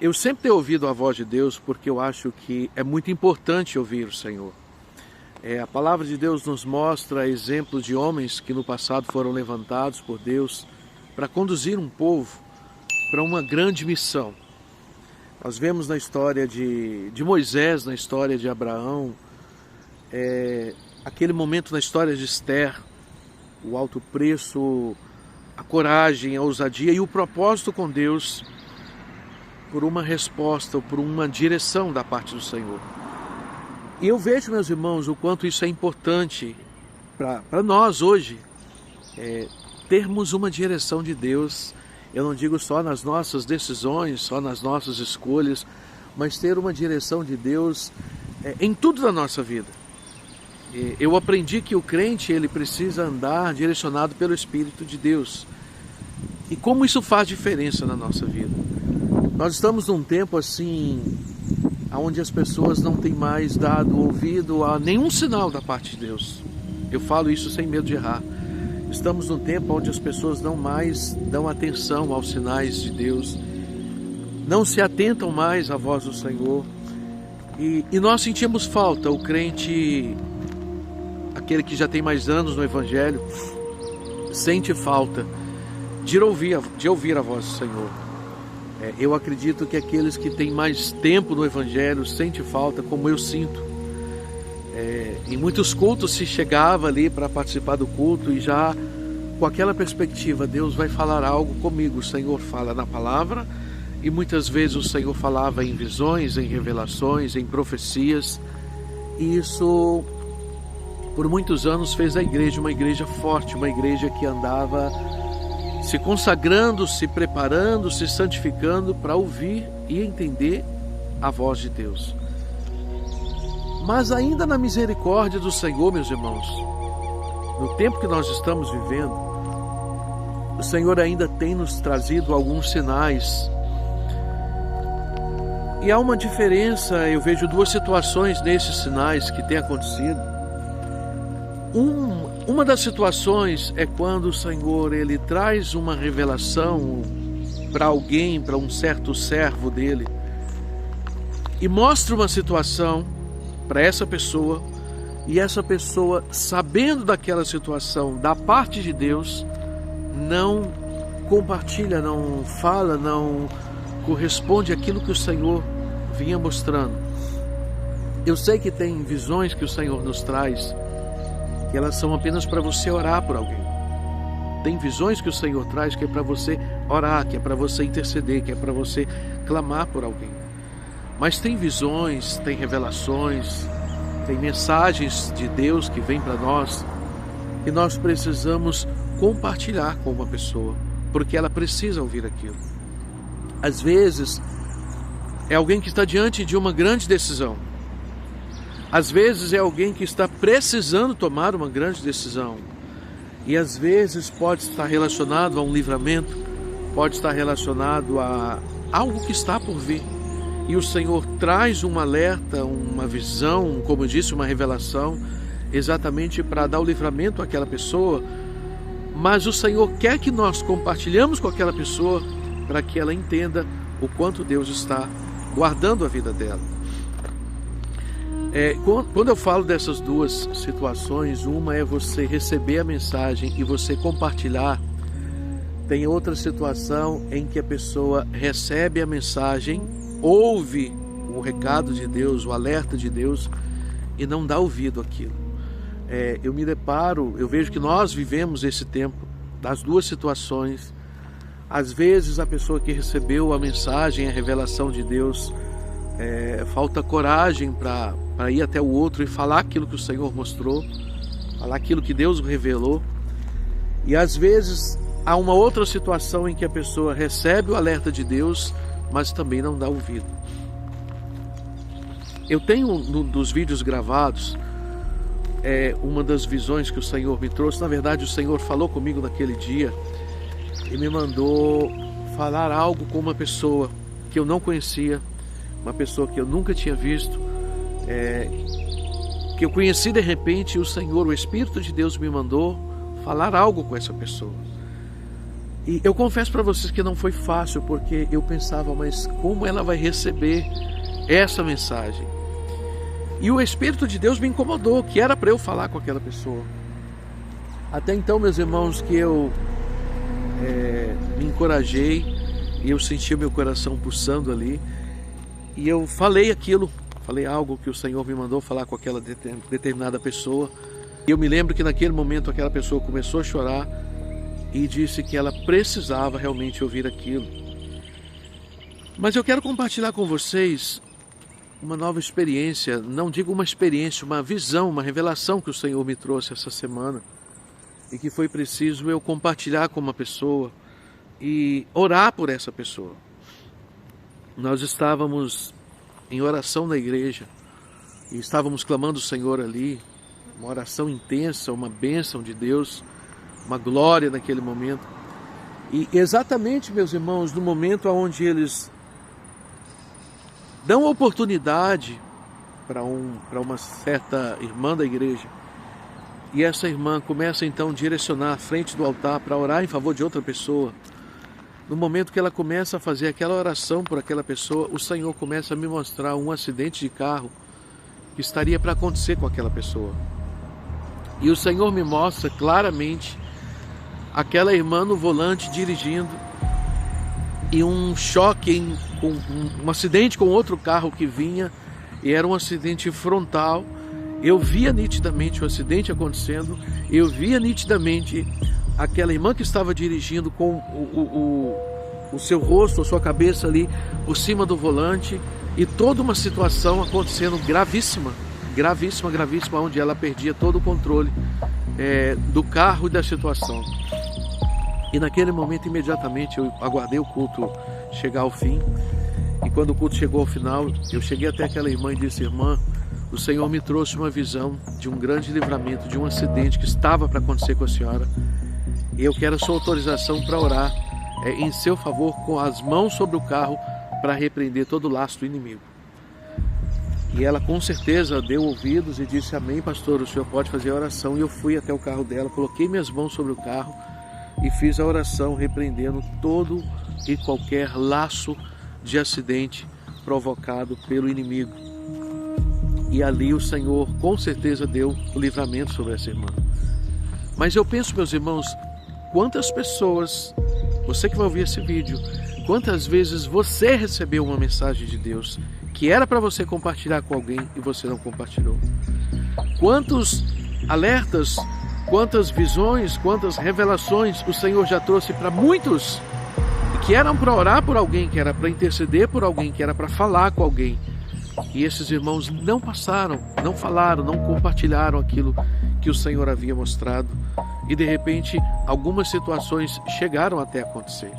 Eu sempre tenho ouvido a voz de Deus porque eu acho que é muito importante ouvir o Senhor. A palavra de Deus nos mostra exemplos de homens que no passado foram levantados por Deus para conduzir um povo para uma grande missão. Nós vemos na história de Moisés, na história de Abraão, aquele momento na história de Esther, o alto preço, a coragem, a ousadia e o propósito com Deus por uma resposta ou por uma direção da parte do Senhor. E eu vejo, meus irmãos, o quanto isso é importante para nós hoje, termos uma direção de Deus. Eu não digo só nas nossas decisões, só nas nossas escolhas, mas ter uma direção de Deus em tudo da nossa vida. Eu aprendi que o crente ele precisa andar direcionado pelo Espírito de Deus. E como isso faz diferença na nossa vida. Nós estamos num tempo assim, onde as pessoas não têm mais dado ouvido a nenhum sinal da parte de Deus. Eu falo isso sem medo de errar. Estamos num tempo onde as pessoas não mais dão atenção aos sinais de Deus, não se atentam mais à voz do Senhor. E nós sentimos falta, o crente, aquele que já tem mais anos no Evangelho, sente falta de ouvir a voz do Senhor. Eu acredito que aqueles que têm mais tempo no Evangelho sentem falta, como eu sinto. Em muitos cultos se chegava ali para participar do culto e já com aquela perspectiva, Deus vai falar algo comigo. O Senhor fala na palavra e muitas vezes o Senhor falava em visões, em revelações, em profecias. E isso por muitos anos fez da igreja uma igreja forte, uma igreja que andava se consagrando, se preparando, se santificando para ouvir e entender a voz de Deus. Mas ainda na misericórdia do Senhor, meus irmãos, no tempo que nós estamos vivendo, o Senhor ainda tem nos trazido alguns sinais. E há uma diferença, eu vejo duas situações nesses sinais que têm acontecido. Uma das situações é quando o Senhor ele traz uma revelação para alguém, para um certo servo dele, e mostra uma situação para essa pessoa, e essa pessoa, sabendo daquela situação da parte de Deus, não compartilha, não fala, não corresponde àquilo que o Senhor vinha mostrando. Eu sei que tem visões que o Senhor nos traz, que elas são apenas para você orar por alguém. Tem visões que o Senhor traz que é para você orar, que é para você interceder, que é para você clamar por alguém. Mas tem visões, tem revelações, tem mensagens de Deus que vêm para nós e nós precisamos compartilhar com uma pessoa, porque ela precisa ouvir aquilo. Às vezes, é alguém que está diante de uma grande decisão. Às vezes é alguém que está precisando tomar uma grande decisão. E às vezes pode estar relacionado a um livramento, pode estar relacionado a algo que está por vir. E o Senhor traz um alerta, uma visão, como eu disse, uma revelação, exatamente para dar o livramento àquela pessoa. Mas o Senhor quer que nós compartilhamos com aquela pessoa para que ela entenda o quanto Deus está guardando a vida dela. Quando eu falo dessas duas situações, uma é você receber a mensagem e você compartilhar. Tem outra situação em que a pessoa recebe a mensagem, ouve o recado de Deus, o alerta de Deus e não dá ouvido àquilo. Eu vejo que nós vivemos esse tempo das duas situações. Às vezes a pessoa que recebeu a mensagem, a revelação de Deus, falta coragem para ir até o outro e falar aquilo que o Senhor mostrou, falar aquilo que Deus revelou. E às vezes há uma outra situação em que a pessoa recebe o alerta de Deus, mas também não dá ouvido. Eu tenho dos vídeos gravados, uma das visões que o Senhor me trouxe. Na verdade, o Senhor falou comigo naquele dia e me mandou falar algo com uma pessoa que eu não conhecia, uma pessoa que eu nunca tinha visto, que eu conheci de repente. O Senhor, o Espírito de Deus me mandou falar algo com essa pessoa. E eu confesso para vocês que não foi fácil, porque eu pensava, mas como ela vai receber essa mensagem? E o Espírito de Deus me incomodou, que era para eu falar com aquela pessoa. Até então, meus irmãos, que eu me encorajei, e eu senti o meu coração pulsando ali, e eu falei aquilo, falei algo que o Senhor me mandou falar com aquela determinada pessoa. E eu me lembro que naquele momento aquela pessoa começou a chorar e disse que ela precisava realmente ouvir aquilo. Mas eu quero compartilhar com vocês uma nova experiência, não digo uma experiência, uma visão, uma revelação que o Senhor me trouxe essa semana e que foi preciso eu compartilhar com uma pessoa e orar por essa pessoa. Nós estávamos em oração na igreja e estávamos clamando o Senhor ali, uma oração intensa, uma bênção de Deus, uma glória naquele momento. E exatamente, meus irmãos, no momento onde eles dão oportunidade para uma certa irmã da igreja, e essa irmã começa então a direcionar a frente do altar para orar em favor de outra pessoa. No momento que ela começa a fazer aquela oração por aquela pessoa, o Senhor começa a me mostrar um acidente de carro que estaria para acontecer com aquela pessoa. E o Senhor me mostra claramente aquela irmã no volante dirigindo e um choque, um acidente com outro carro que vinha, e era um acidente frontal. Eu via nitidamente o acidente acontecendo, eu via nitidamente aquela irmã que estava dirigindo com o seu rosto, a sua cabeça ali por cima do volante, e toda uma situação acontecendo gravíssima, onde ela perdia todo o controle do carro e da situação. E naquele momento, imediatamente, eu aguardei o culto chegar ao fim, e quando o culto chegou ao final, eu cheguei até aquela irmã e disse: irmã, o Senhor me trouxe uma visão de um grande livramento, de um acidente que estava para acontecer com a senhora, e eu quero a sua autorização para orar em seu favor, com as mãos sobre o carro, para repreender todo o laço do inimigo. E ela com certeza deu ouvidos e disse: amém, pastor, o senhor pode fazer a oração. E eu fui até o carro dela, coloquei minhas mãos sobre o carro e fiz a oração, repreendendo todo e qualquer laço de acidente provocado pelo inimigo. E ali o Senhor com certeza deu o livramento sobre essa irmã. Mas eu penso, meus irmãos, quantas pessoas, você que vai ouvir esse vídeo, quantas vezes você recebeu uma mensagem de Deus que era para você compartilhar com alguém e você não compartilhou? Quantos alertas, quantas visões, quantas revelações o Senhor já trouxe para muitos, que eram para orar por alguém, que era para interceder por alguém, que era para falar com alguém, e esses irmãos não passaram, não falaram, não compartilharam aquilo que o Senhor havia mostrado, e de repente algumas situações chegaram até acontecer.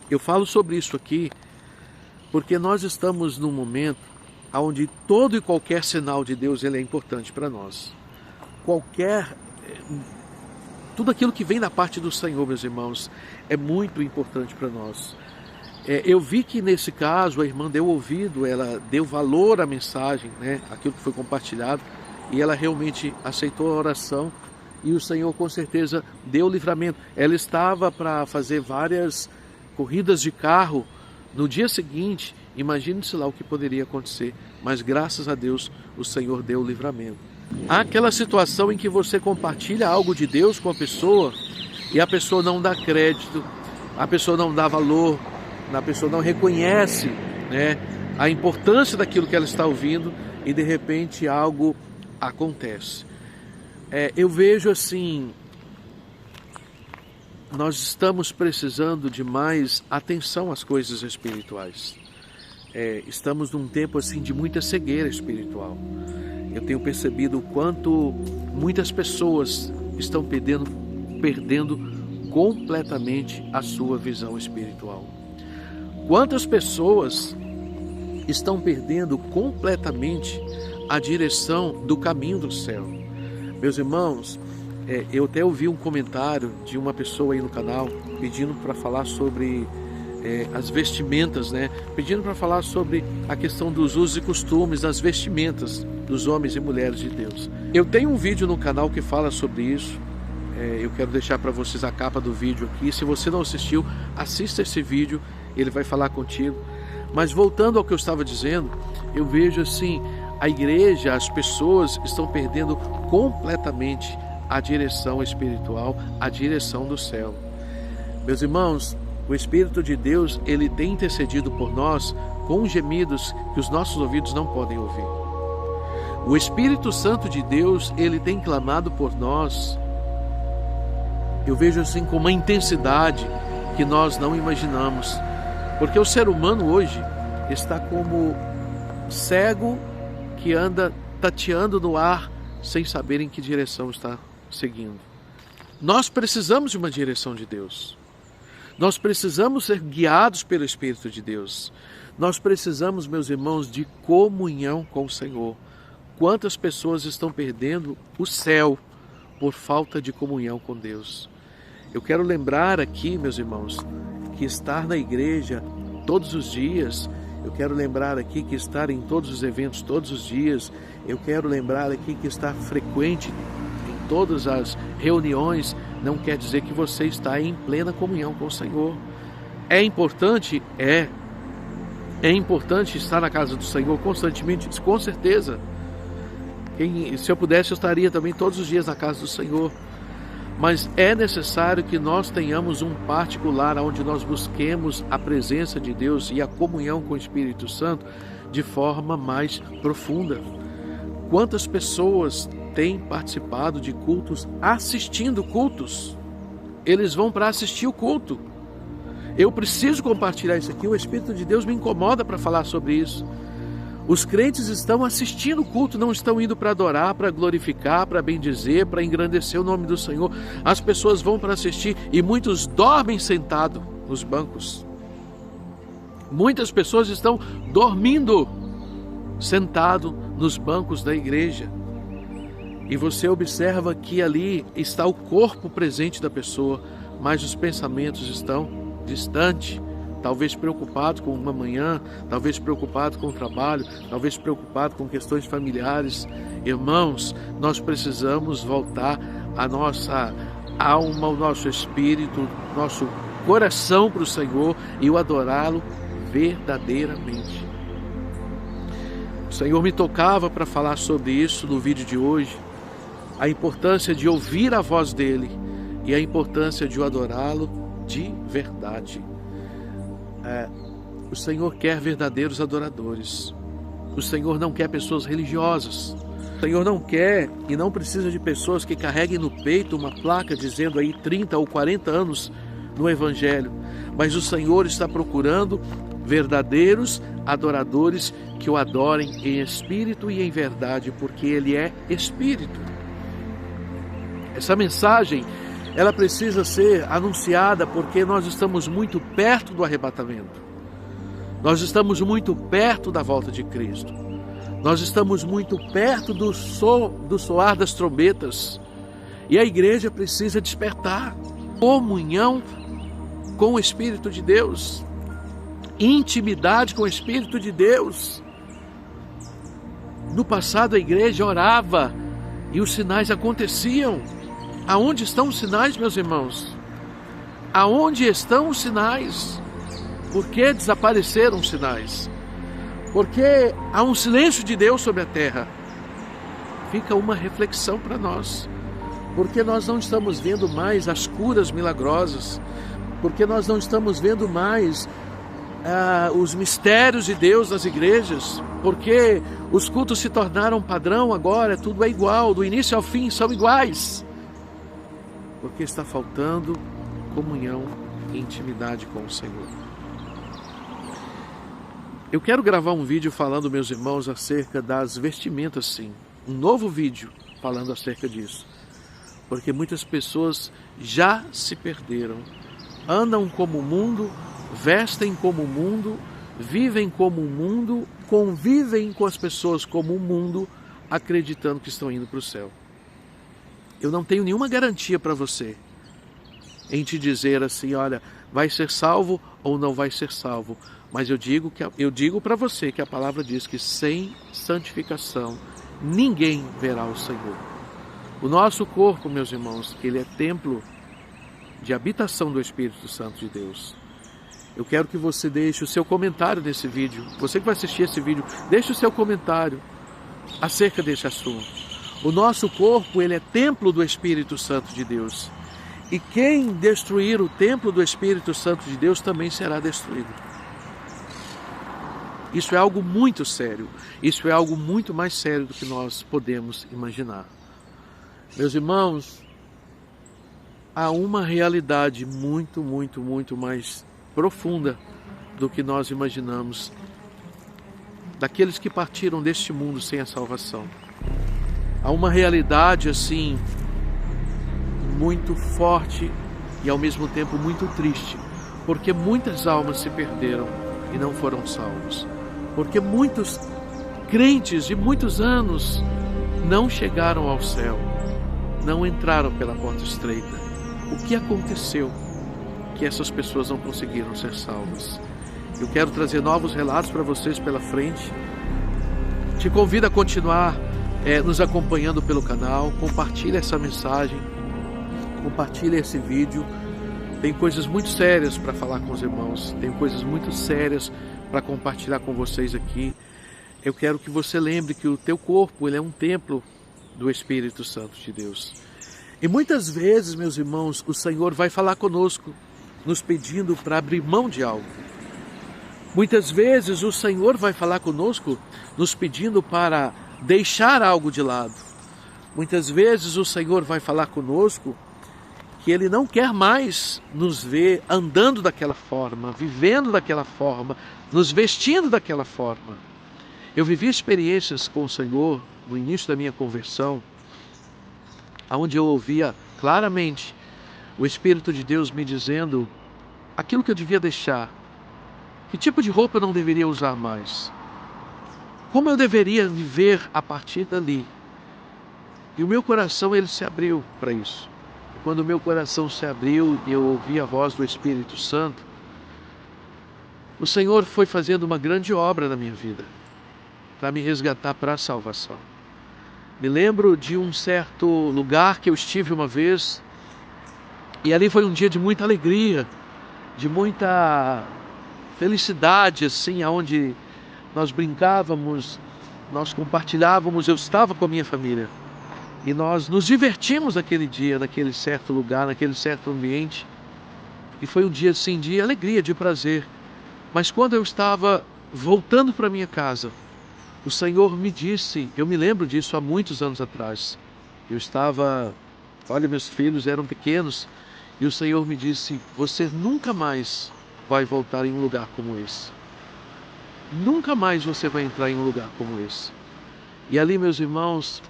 Eu falo sobre isso aqui porque nós estamos num momento onde todo e qualquer sinal de Deus ele é importante para nós. Tudo aquilo que vem da parte do Senhor, meus irmãos, é muito importante para nós. Eu vi que nesse caso a irmã deu ouvido, ela deu valor à mensagem, aquilo que foi compartilhado, e ela realmente aceitou a oração, e o Senhor com certeza deu livramento. Ela estava para fazer várias corridas de carro no dia seguinte, imagine-se lá o que poderia acontecer, mas graças a Deus o Senhor deu o livramento. Há aquela situação em que você compartilha algo de Deus com a pessoa e a pessoa não dá crédito, a pessoa não dá valor, a pessoa não reconhece a importância daquilo que ela está ouvindo, e de repente algo acontece. Eu vejo assim, nós estamos precisando de mais atenção às coisas espirituais. Estamos num tempo assim de muita cegueira espiritual. Eu tenho percebido o quanto muitas pessoas estão perdendo completamente a sua visão espiritual. Quantas pessoas estão perdendo completamente a direção do caminho do céu. Meus irmãos, eu até ouvi um comentário de uma pessoa aí no canal pedindo para falar sobre as vestimentas, pedindo para falar sobre a questão dos usos e costumes, das vestimentas dos homens e mulheres de Deus. Eu tenho um vídeo no canal que fala sobre isso, Eu quero deixar para vocês a capa do vídeo aqui. Se você não assistiu, assista esse vídeo, ele vai falar contigo. Mas voltando ao que eu estava dizendo, eu vejo assim, a igreja, as pessoas estão perdendo completamente a direção espiritual, a direção do céu. Meus irmãos, o Espírito de Deus, ele tem intercedido por nós com gemidos que os nossos ouvidos não podem ouvir. O Espírito Santo de Deus, ele tem clamado por nós. Eu vejo assim com uma intensidade que nós não imaginamos. Porque o ser humano hoje está como cego que anda tateando no ar sem saber em que direção está seguindo. Nós precisamos de uma direção de Deus. Nós precisamos ser guiados pelo Espírito de Deus. Nós precisamos, meus irmãos, de comunhão com o Senhor. Quantas pessoas estão perdendo o céu por falta de comunhão com Deus? Eu quero lembrar aqui, meus irmãos, que estar na igreja todos os dias, eu quero lembrar aqui que estar em todos os eventos todos os dias, eu quero lembrar aqui que estar frequente em todas as reuniões, não quer dizer que você está em plena comunhão com o Senhor. É importante? É importante estar na casa do Senhor constantemente, com certeza. Se eu pudesse, eu estaria também todos os dias na casa do Senhor. Mas é necessário que nós tenhamos um particular onde nós busquemos a presença de Deus e a comunhão com o Espírito Santo de forma mais profunda. Quantas pessoas têm participado de cultos assistindo cultos? Eles vão para assistir o culto. Eu preciso compartilhar isso aqui, o Espírito de Deus me incomoda para falar sobre isso. Os crentes estão assistindo o culto, não estão indo para adorar, para glorificar, para bendizer, para engrandecer o nome do Senhor. As pessoas vão para assistir e muitos dormem sentados nos bancos. Muitas pessoas estão dormindo sentado nos bancos da igreja. E você observa que ali está o corpo presente da pessoa, mas os pensamentos estão distantes. Talvez preocupado com uma manhã, talvez preocupado com o trabalho, talvez preocupado com questões familiares. Irmãos, nós precisamos voltar a nossa alma, o nosso espírito, nosso coração para o Senhor e o adorá-lo verdadeiramente. O Senhor me tocava para falar sobre isso no vídeo de hoje, a importância de ouvir a voz dele e a importância de o adorá-lo de verdade. O Senhor quer verdadeiros adoradores. O Senhor não quer pessoas religiosas. O Senhor não quer e não precisa de pessoas que carreguem no peito uma placa dizendo aí 30 ou 40 anos no Evangelho. Mas o Senhor está procurando verdadeiros adoradores que o adorem em espírito e em verdade, porque Ele é Espírito. Essa mensagem, ela precisa ser anunciada porque nós estamos muito perto do arrebatamento. Nós estamos muito perto da volta de Cristo. Nós estamos muito perto do soar das trombetas. E a igreja precisa despertar. Comunhão com o Espírito de Deus. Intimidade com o Espírito de Deus. No passado a igreja orava e os sinais aconteciam. Aonde estão os sinais, meus irmãos? Aonde estão os sinais? Por que desapareceram os sinais? Porque há um silêncio de Deus sobre a terra. Fica uma reflexão para nós. Porque nós não estamos vendo mais as curas milagrosas. Porque nós não estamos vendo mais os mistérios de Deus nas igrejas. Porque os cultos se tornaram padrão agora, tudo é igual, do início ao fim são iguais. Porque está faltando comunhão e intimidade com o Senhor. Eu quero gravar um vídeo falando, meus irmãos, acerca das vestimentas, sim. Um novo vídeo falando acerca disso. Porque muitas pessoas já se perderam. Andam como o mundo, vestem como o mundo, vivem como o mundo, convivem com as pessoas como o mundo, acreditando que estão indo para o céu. Eu não tenho nenhuma garantia para você em te dizer assim, olha, vai ser salvo ou não vai ser salvo. Mas eu digo para você que a palavra diz que sem santificação ninguém verá o Senhor. O nosso corpo, meus irmãos, ele é templo de habitação do Espírito Santo de Deus. Eu quero que você deixe o seu comentário nesse vídeo. Você que vai assistir esse vídeo, deixe o seu comentário acerca desse assunto. O nosso corpo, ele é templo do Espírito Santo de Deus. E quem destruir o templo do Espírito Santo de Deus também será destruído. Isso é algo muito sério. Isso é algo muito mais sério do que nós podemos imaginar. Meus irmãos, há uma realidade muito mais profunda do que nós imaginamos daqueles que partiram deste mundo sem a salvação. Há uma realidade assim muito forte e ao mesmo tempo muito triste, porque muitas almas se perderam e não foram salvos, porque muitos crentes de muitos anos não chegaram ao céu, não entraram pela porta estreita. O que aconteceu que essas pessoas não conseguiram ser salvas? Eu quero trazer novos relatos para vocês pela frente. Te convido a continuar nos acompanhando pelo canal. Compartilhe essa mensagem, compartilhe esse vídeo. Tem coisas muito sérias para falar com os irmãos, tem coisas muito sérias para compartilhar com vocês aqui. Eu quero que você lembre que o teu corpo, ele é um templo do Espírito Santo de Deus. E muitas vezes, meus irmãos, o Senhor vai falar conosco, nos pedindo para abrir mão de algo. Muitas vezes o Senhor vai falar conosco, nos pedindo para deixar algo de lado. Muitas vezes o Senhor vai falar conosco que Ele não quer mais nos ver andando daquela forma, vivendo daquela forma, nos vestindo daquela forma. Eu vivi experiências com o Senhor no início da minha conversão, onde eu ouvia claramente o Espírito de Deus me dizendo aquilo que eu devia deixar, que tipo de roupa eu não deveria usar mais, como eu deveria viver a partir dali. E o meu coração, ele se abriu para isso. E quando o meu coração se abriu e eu ouvi a voz do Espírito Santo, o Senhor foi fazendo uma grande obra na minha vida, para me resgatar para a salvação. Me lembro de um certo lugar que eu estive uma vez, e ali foi um dia de muita alegria, de muita felicidade, assim, onde nós brincávamos, nós compartilhávamos, eu estava com a minha família, e nós nos divertimos naquele dia, naquele certo lugar, naquele certo ambiente, e foi um dia assim, de alegria, de prazer. Mas quando eu estava voltando para minha casa, o Senhor me disse, eu me lembro disso há muitos anos atrás, eu estava, olha, meus filhos eram pequenos, e o Senhor me disse, você nunca mais vai voltar em um lugar como esse. Nunca mais você vai entrar em um lugar como esse. E ali, meus irmãos,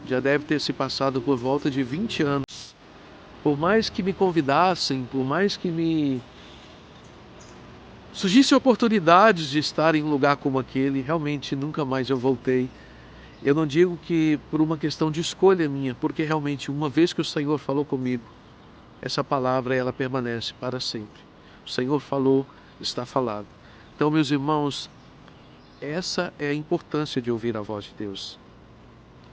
já deve ter se passado por volta de 20 anos. Por mais que me convidassem, por mais que me surgissem oportunidades de estar em um lugar como aquele, realmente nunca mais eu voltei. Eu não digo que por uma questão de escolha minha, porque realmente uma vez que o Senhor falou comigo, essa palavra ela permanece para sempre. O Senhor falou, está falado. Então, meus irmãos, essa é a importância de ouvir a voz de Deus.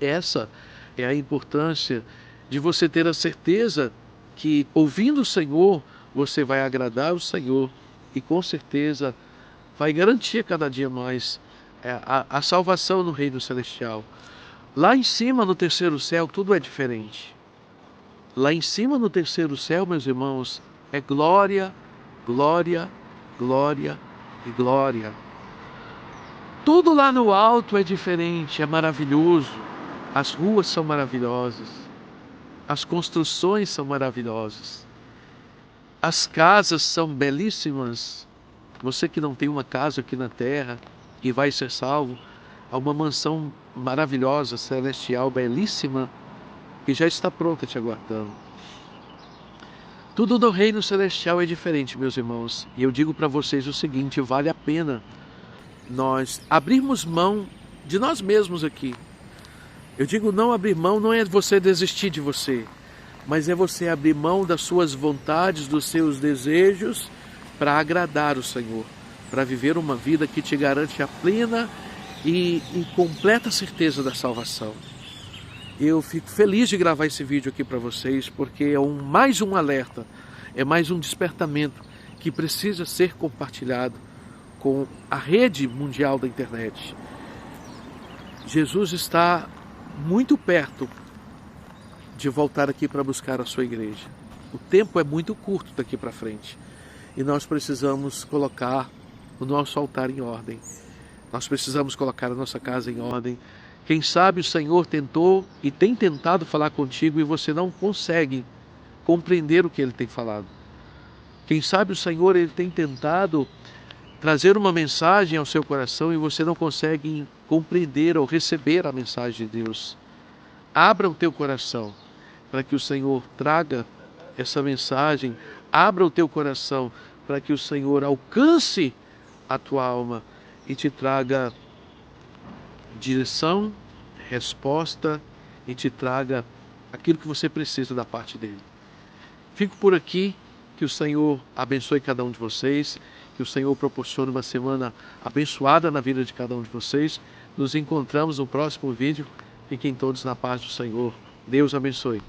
Essa é a importância de você ter a certeza que, ouvindo o Senhor, você vai agradar o Senhor e com certeza vai garantir cada dia mais a salvação no reino celestial. Lá em cima, no terceiro céu, tudo é diferente. Lá em cima, no terceiro céu, meus irmãos, é glória, glória, glória e glória. Tudo lá no alto é diferente, é maravilhoso. As ruas são maravilhosas, as construções são maravilhosas, as casas são belíssimas. Você que não tem uma casa aqui na terra e vai ser salvo, há uma mansão maravilhosa, celestial, belíssima, que já está pronta te aguardando. Tudo no reino celestial é diferente, meus irmãos. E eu digo para vocês o seguinte, vale a pena nós abrirmos mão de nós mesmos aqui. Eu digo não abrir mão, não é você desistir de você, mas é você abrir mão das suas vontades, dos seus desejos, para agradar o Senhor, para viver uma vida que te garante a plena e completa certeza da salvação. Eu fico feliz de gravar esse vídeo aqui para vocês, porque é mais um alerta, é mais um despertamento que precisa ser compartilhado com a rede mundial da internet. Jesus está muito perto de voltar aqui para buscar a sua igreja. O tempo é muito curto daqui para frente e nós precisamos colocar o nosso altar em ordem. Nós precisamos colocar a nossa casa em ordem. Quem sabe o Senhor tentou e tem tentado falar contigo e você não consegue compreender o que Ele tem falado. Quem sabe o Senhor Ele tem tentado trazer uma mensagem ao seu coração e você não consegue compreender ou receber a mensagem de Deus. Abra o teu coração para que o Senhor traga essa mensagem. Abra o teu coração para que o Senhor alcance a tua alma e te traga direção, resposta e te traga aquilo que você precisa da parte dele. Fico por aqui, que o Senhor abençoe cada um de vocês, que o Senhor proporcione uma semana abençoada na vida de cada um de vocês. Nos encontramos no próximo vídeo. Fiquem todos na paz do Senhor. Deus abençoe.